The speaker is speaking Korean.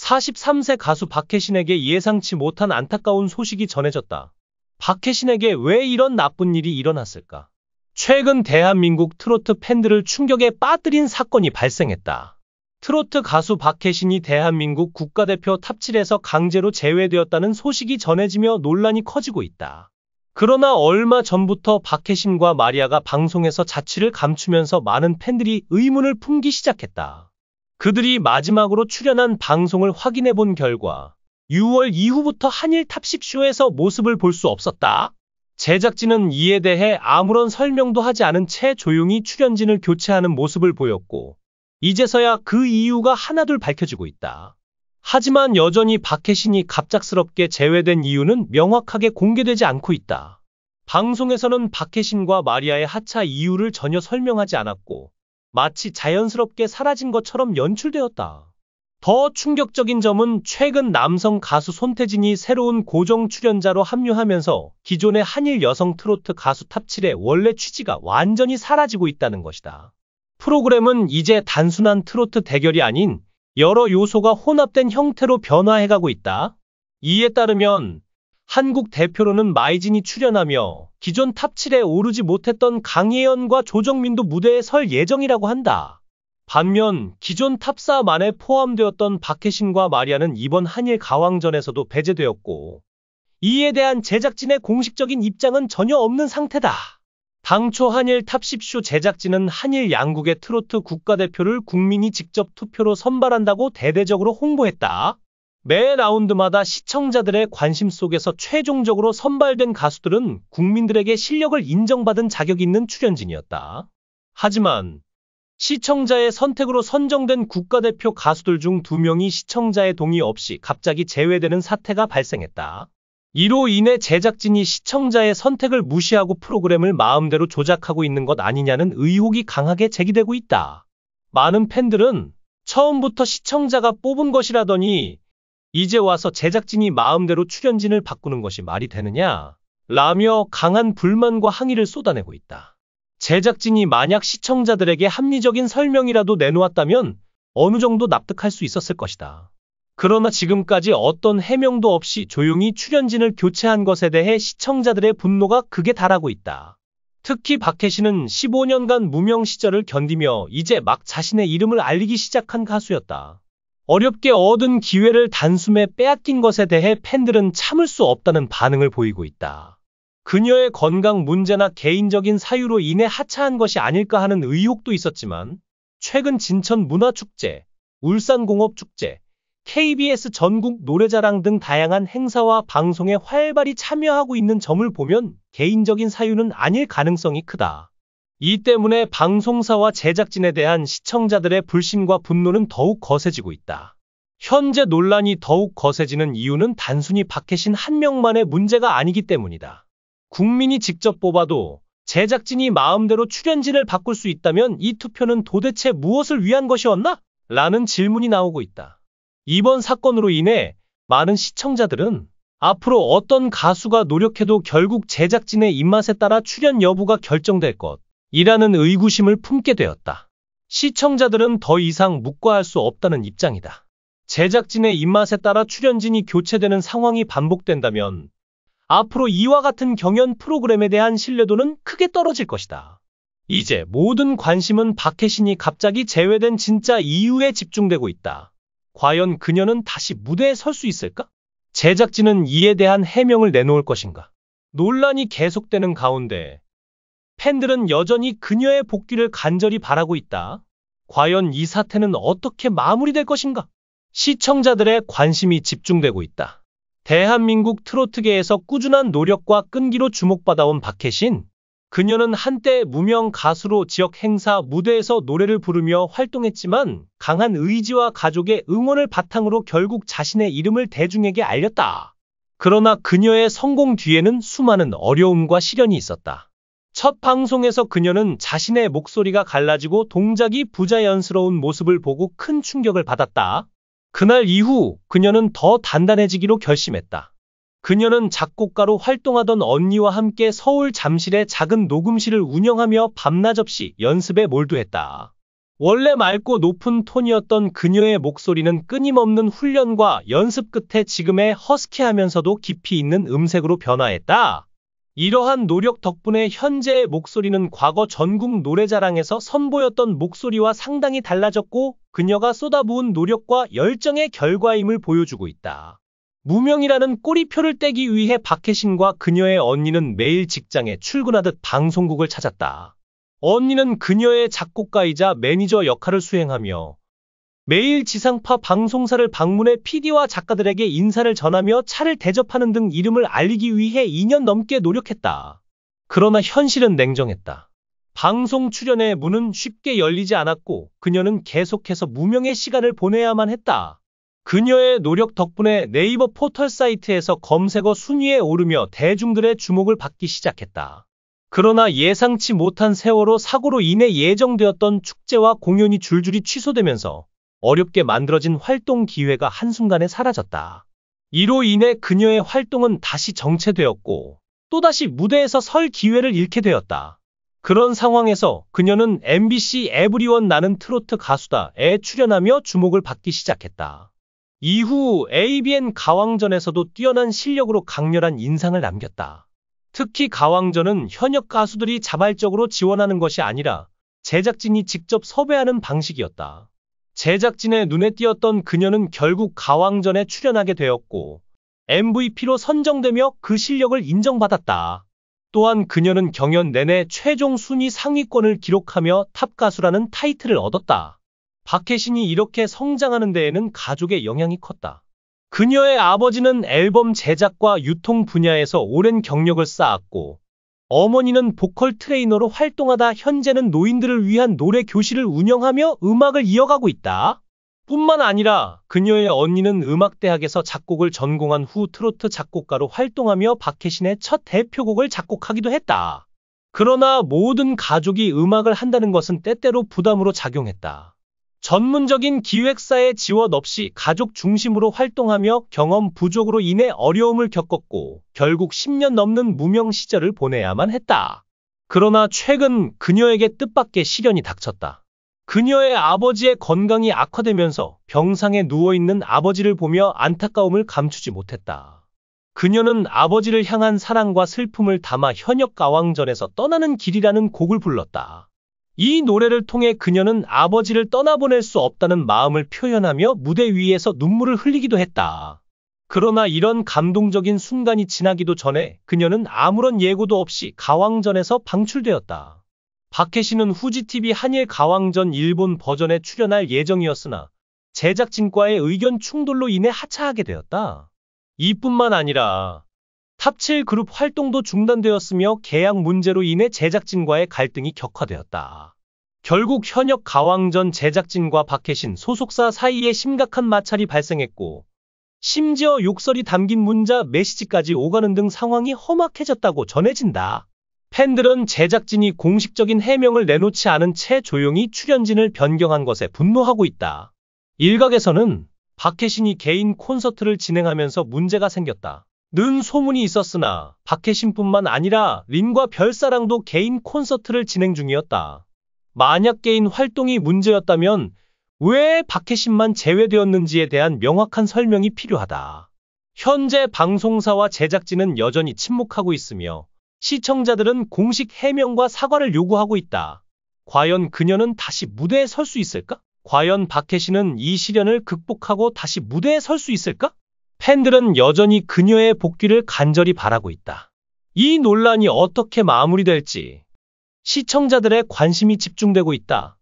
43세 가수 박혜신에게 예상치 못한 안타까운 소식이 전해졌다. 박혜신에게 왜 이런 나쁜 일이 일어났을까? 최근 대한민국 트로트 팬들을 충격에 빠뜨린 사건이 발생했다. 트로트 가수 박혜신이 대한민국 국가대표 탑7에서 강제로 제외되었다는 소식이 전해지며 논란이 커지고 있다. 그러나 얼마 전부터 박혜신과 마리아가 방송에서 자취를 감추면서 많은 팬들이 의문을 품기 시작했다. 그들이 마지막으로 출연한 방송을 확인해 본 결과 6월 이후부터 한일 탑10쇼에서 모습을 볼 수 없었다. 제작진은 이에 대해 아무런 설명도 하지 않은 채 조용히 출연진을 교체하는 모습을 보였고 이제서야 그 이유가 하나둘 밝혀지고 있다. 하지만 여전히 박혜신이 갑작스럽게 제외된 이유는 명확하게 공개되지 않고 있다. 방송에서는 박혜신과 마리아의 하차 이유를 전혀 설명하지 않았고 마치 자연스럽게 사라진 것처럼 연출되었다. 더 충격적인 점은 최근 남성 가수 손태진이 새로운 고정 출연자로 합류하면서 기존의 한일 여성 트로트 가수 탑7의 원래 취지가 완전히 사라지고 있다는 것이다. 프로그램은 이제 단순한 트로트 대결이 아닌 여러 요소가 혼합된 형태로 변화해가고 있다. 이에 따르면 한국 대표로는 마이진이 출연하며 기존 탑7에 오르지 못했던 강예연과 조정민도 무대에 설 예정이라고 한다. 반면 기존 탑4만에 포함되었던 박혜신과 마리아는 이번 한일 가왕전에서도 배제되었고 이에 대한 제작진의 공식적인 입장은 전혀 없는 상태다. 당초 한일 탑10쇼 제작진은 한일 양국의 트로트 국가대표를 국민이 직접 투표로 선발한다고 대대적으로 홍보했다. 매 라운드마다 시청자들의 관심 속에서 최종적으로 선발된 가수들은 국민들에게 실력을 인정받은 자격 있는 출연진이었다. 하지만 시청자의 선택으로 선정된 국가대표 가수들 중 2명이 시청자의 동의 없이 갑자기 제외되는 사태가 발생했다. 이로 인해 제작진이 시청자의 선택을 무시하고 프로그램을 마음대로 조작하고 있는 것 아니냐는 의혹이 강하게 제기되고 있다. 많은 팬들은 처음부터 시청자가 뽑은 것이라더니 이제 와서 제작진이 마음대로 출연진을 바꾸는 것이 말이 되느냐? 라며 강한 불만과 항의를 쏟아내고 있다. 제작진이 만약 시청자들에게 합리적인 설명이라도 내놓았다면 어느 정도 납득할 수 있었을 것이다. 그러나 지금까지 어떤 해명도 없이 조용히 출연진을 교체한 것에 대해 시청자들의 분노가 극에 달하고 있다. 특히 박혜신은 15년간 무명 시절을 견디며 이제 막 자신의 이름을 알리기 시작한 가수였다. 어렵게 얻은 기회를 단숨에 빼앗긴 것에 대해 팬들은 참을 수 없다는 반응을 보이고 있다. 그녀의 건강 문제나 개인적인 사유로 인해 하차한 것이 아닐까 하는 의혹도 있었지만 최근 진천 문화축제, 울산공업축제, KBS 전국 노래자랑 등 다양한 행사와 방송에 활발히 참여하고 있는 점을 보면 개인적인 사유는 아닐 가능성이 크다. 이 때문에 방송사와 제작진에 대한 시청자들의 불신과 분노는 더욱 거세지고 있다. 현재 논란이 더욱 거세지는 이유는 단순히 박혜신 한 명만의 문제가 아니기 때문이다. 국민이 직접 뽑아도 제작진이 마음대로 출연진을 바꿀 수 있다면 이 투표는 도대체 무엇을 위한 것이었나? 라는 질문이 나오고 있다. 이번 사건으로 인해 많은 시청자들은 앞으로 어떤 가수가 노력해도 결국 제작진의 입맛에 따라 출연 여부가 결정될 것이라는 의구심을 품게 되었다. 시청자들은 더 이상 묵과할 수 없다는 입장이다. 제작진의 입맛에 따라 출연진이 교체되는 상황이 반복된다면 앞으로 이와 같은 경연 프로그램에 대한 신뢰도는 크게 떨어질 것이다. 이제 모든 관심은 박혜신이 갑자기 제외된 진짜 이유에 집중되고 있다. 과연 그녀는 다시 무대에 설 수 있을까? 제작진은 이에 대한 해명을 내놓을 것인가? 논란이 계속되는 가운데 팬들은 여전히 그녀의 복귀를 간절히 바라고 있다. 과연 이 사태는 어떻게 마무리될 것인가? 시청자들의 관심이 집중되고 있다. 대한민국 트로트계에서 꾸준한 노력과 끈기로 주목받아온 박혜신. 그녀는 한때 무명 가수로 지역 행사 무대에서 노래를 부르며 활동했지만 강한 의지와 가족의 응원을 바탕으로 결국 자신의 이름을 대중에게 알렸다. 그러나 그녀의 성공 뒤에는 수많은 어려움과 시련이 있었다. 첫 방송에서 그녀는 자신의 목소리가 갈라지고 동작이 부자연스러운 모습을 보고 큰 충격을 받았다. 그날 이후 그녀는 더 단단해지기로 결심했다. 그녀는 작곡가로 활동하던 언니와 함께 서울 잠실에 작은 녹음실을 운영하며 밤낮 없이 연습에 몰두했다. 원래 맑고 높은 톤이었던 그녀의 목소리는 끊임없는 훈련과 연습 끝에 지금의 허스키하면서도 깊이 있는 음색으로 변화했다. 이러한 노력 덕분에 현재의 목소리는 과거 전국 노래자랑에서 선보였던 목소리와 상당히 달라졌고 그녀가 쏟아부은 노력과 열정의 결과임을 보여주고 있다. 무명이라는 꼬리표를 떼기 위해 박혜신과 그녀의 언니는 매일 직장에 출근하듯 방송국을 찾았다. 언니는 그녀의 작곡가이자 매니저 역할을 수행하며 매일 지상파 방송사를 방문해 PD와 작가들에게 인사를 전하며 차를 대접하는 등 이름을 알리기 위해 2년 넘게 노력했다. 그러나 현실은 냉정했다. 방송 출연의 문은 쉽게 열리지 않았고 그녀는 계속해서 무명의 시간을 보내야만 했다. 그녀의 노력 덕분에 네이버 포털 사이트에서 검색어 순위에 오르며 대중들의 주목을 받기 시작했다. 그러나 예상치 못한 세월호 사고로 인해 예정되었던 축제와 공연이 줄줄이 취소되면서 어렵게 만들어진 활동 기회가 한순간에 사라졌다. 이로 인해 그녀의 활동은 다시 정체되었고 또다시 무대에서 설 기회를 잃게 되었다. 그런 상황에서 그녀는 MBC 에브리원 나는 트로트 가수다에 출연하며 주목을 받기 시작했다. 이후 ABN 가왕전에서도 뛰어난 실력으로 강렬한 인상을 남겼다. 특히 가왕전은 현역 가수들이 자발적으로 지원하는 것이 아니라 제작진이 직접 섭외하는 방식이었다. 제작진의 눈에 띄었던 그녀는 결국 가왕전에 출연하게 되었고 MVP로 선정되며 그 실력을 인정받았다. 또한 그녀는 경연 내내 최종 순위 상위권을 기록하며 탑가수라는 타이틀을 얻었다. 박혜신이 이렇게 성장하는 데에는 가족의 영향이 컸다. 그녀의 아버지는 앨범 제작과 유통 분야에서 오랜 경력을 쌓았고 어머니는 보컬 트레이너로 활동하다 현재는 노인들을 위한 노래 교실을 운영하며 음악을 이어가고 있다. 뿐만 아니라 그녀의 언니는 음악대학에서 작곡을 전공한 후 트로트 작곡가로 활동하며 박혜신의 첫 대표곡을 작곡하기도 했다. 그러나 모든 가족이 음악을 한다는 것은 때때로 부담으로 작용했다. 전문적인 기획사의 지원 없이 가족 중심으로 활동하며 경험 부족으로 인해 어려움을 겪었고 결국 10년 넘는 무명 시절을 보내야만 했다. 그러나 최근 그녀에게 뜻밖의 시련이 닥쳤다. 그녀의 아버지의 건강이 악화되면서 병상에 누워있는 아버지를 보며 안타까움을 감추지 못했다. 그녀는 아버지를 향한 사랑과 슬픔을 담아 현역 가왕전에서 떠나는 길이라는 곡을 불렀다. 이 노래를 통해 그녀는 아버지를 떠나보낼 수 없다는 마음을 표현하며 무대 위에서 눈물을 흘리기도 했다. 그러나 이런 감동적인 순간이 지나기도 전에 그녀는 아무런 예고도 없이 가왕전에서 방출되었다. 박혜신은 후지TV 한일 가왕전 일본 버전에 출연할 예정이었으나 제작진과의 의견 충돌로 인해 하차하게 되었다. 이뿐만 아니라 탑7 그룹 활동도 중단되었으며 계약 문제로 인해 제작진과의 갈등이 격화되었다. 결국 현역 가왕전 제작진과 박혜신 소속사 사이에 심각한 마찰이 발생했고 심지어 욕설이 담긴 문자 메시지까지 오가는 등 상황이 험악해졌다고 전해진다. 팬들은 제작진이 공식적인 해명을 내놓지 않은 채 조용히 출연진을 변경한 것에 분노하고 있다. 일각에서는 박혜신이 개인 콘서트를 진행하면서 문제가 생겼다 는 소문이 있었으나 박혜신뿐만 아니라 린과 별사랑도 개인 콘서트를 진행 중이었다. 만약 개인 활동이 문제였다면 왜 박혜신만 제외되었는지에 대한 명확한 설명이 필요하다. 현재 방송사와 제작진은 여전히 침묵하고 있으며 시청자들은 공식 해명과 사과를 요구하고 있다. 과연 그녀는 다시 무대에 설 수 있을까? 과연 박혜신은 이 시련을 극복하고 다시 무대에 설 수 있을까? 팬들은 여전히 그녀의 복귀를 간절히 바라고 있다. 이 논란이 어떻게 마무리될지 시청자들의 관심이 집중되고 있다.